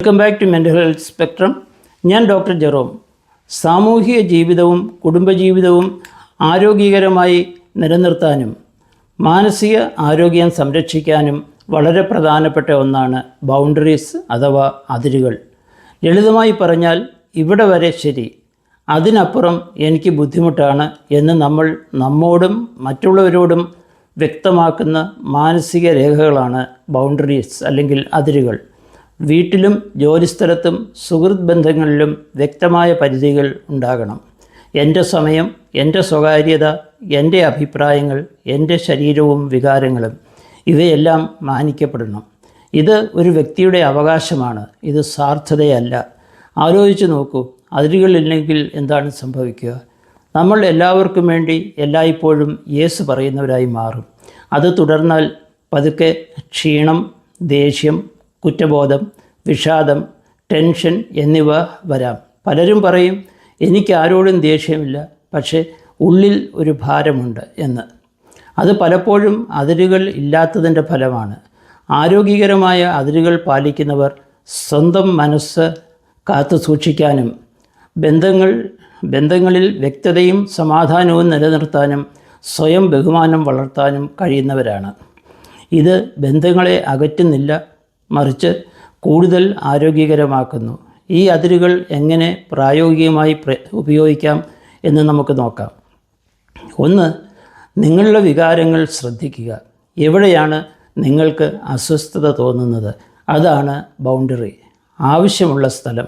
Welcome back to mental health spectrum. ഞാൻ doctor Jerome. സാമൂഹിക ജീവിതവും കുടുംബജീവിതവും ആരോഗ്യകരമായി നിലനിർത്താനും മാനസിക ആരോഗ്യം സംരക്ഷിക്കാനും വളരെ പ്രധാനപ്പെട്ട ഒന്നാണ് ബൗണ്ടറീസ് അഥവാ അതിരുകൾ. ലളിതമായി പറഞ്ഞാൽ ഇവിടെ വരെ ശരി, അതിനപ്പുറം എനിക്ക് ബുദ്ധിമുട്ടാണ് എന്ന് നമ്മൾ നമ്മോടും മറ്റുള്ളവരോടും വ്യക്തമാക്കുന്ന മാനസിക രേഖകളാണ് ബൗണ്ടറീസ് അല്ലെങ്കിൽ അതിരുകൾ. വീട്ടിലും ജോലിസ്ഥലത്തും സുഹൃത്ത് ബന്ധങ്ങളിലും വ്യക്തമായ പരിധികൾ ഉണ്ടാകണം. എൻ്റെ സമയം, എൻ്റെ സ്വകാര്യത, എൻ്റെ അഭിപ്രായങ്ങൾ, എൻ്റെ ശരീരവും വികാരങ്ങളും ഇവയെല്ലാം മാനിക്കപ്പെടണം. ഇത് ഒരു വ്യക്തിയുടെ അവകാശമാണ്, ഇത് സ്വാർത്ഥതയല്ല. ആലോചിച്ച് നോക്കൂ, അതിരുകളില്ലെങ്കിൽ എന്താണ് സംഭവിക്കുക? നമ്മൾ എല്ലാവർക്കും വേണ്ടി എല്ലായ്പ്പോഴും യേസ് പറയുന്നവരായി മാറും. അത് തുടർന്നാൽ പതുക്കെ ക്ഷീണം, ദേഷ്യം, കുറ്റബോധം, വിഷാദം, ടെൻഷൻ എന്നിവ വരാം. പലരും പറയും എനിക്ക് ആരോടും ദേഷ്യമില്ല, പക്ഷേ ഉള്ളിൽ ഒരു ഭാരമുണ്ട് എന്ന്. അത് പലപ്പോഴും അതിരുകൾ ഇല്ലാത്തതിൻ്റെ ഫലമാണ്. ആരോഗ്യകരമായ അതിരുകൾ പാലിക്കുന്നവർ സ്വന്തം മനസ്സ് കാത്തു സൂക്ഷിക്കാനും ബന്ധങ്ങളിൽ വ്യക്തതയും സമാധാനവും നിലനിർത്താനും സ്വയം ബഹുമാനം വളർത്താനും കഴിയുന്നവരാണ്. ഇത് ബന്ധങ്ങളെ അകറ്റുന്നില്ല, മറിച്ച് കൂടുതൽ ആരോഗ്യകരമാക്കുന്നു. ഈ അതിരുകൾ എങ്ങനെ പ്രായോഗികമായി ഉപയോഗിക്കാം എന്ന് നമുക്ക് നോക്കാം. 1. നിങ്ങളുടെ വികാരങ്ങൾ ശ്രദ്ധിക്കുക. എവിടെയാണ് നിങ്ങൾക്ക് അസ്വസ്ഥത തോന്നുന്നത്? അതാണ് ബൗണ്ടറി. ആവശ്യമുള്ള സ്ഥലം.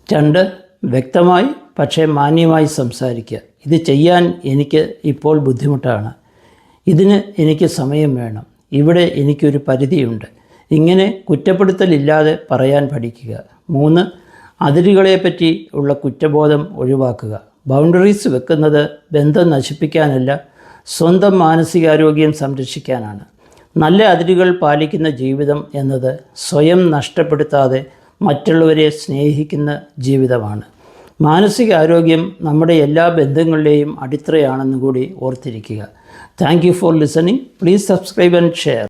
2. വ്യക്തമായി പക്ഷേ മാന്യമായി സംസാരിക്കുക. ഇത് ചെയ്യാൻ എനിക്ക് ഇപ്പോൾ ബുദ്ധിമുട്ടാണ്. ഇതിന് എനിക്ക് സമയം വേണം. ഇവിടെ എനിക്കൊരു പരിധിയുണ്ട്. ഇങ്ങനെ കുറ്റപ്പെടുത്തലില്ലാതെ പറയാൻ പഠിക്കുക. 3. അതിരുകളെപ്പറ്റി ഉള്ള കുറ്റബോധം ഒഴിവാക്കുക. ബൗണ്ടറീസ് വെക്കുന്നത് ബന്ധം നശിപ്പിക്കാനല്ല, സ്വന്തം മാനസികാരോഗ്യം സംരക്ഷിക്കാനാണ്. നല്ല അതിരുകൾ പാലിക്കുന്ന ജീവിതം എന്നത് സ്വയം നഷ്ടപ്പെടുത്താതെ മറ്റുള്ളവരെ സ്നേഹിക്കുന്ന ജീവിതമാണ്. മാനസികാരോഗ്യം നമ്മുടെ എല്ലാ ബന്ധങ്ങളുടെയും അടിത്തറയാണെന്ന് കൂടി ഓർത്തിരിക്കുക. Thank you for listening. Please subscribe and share.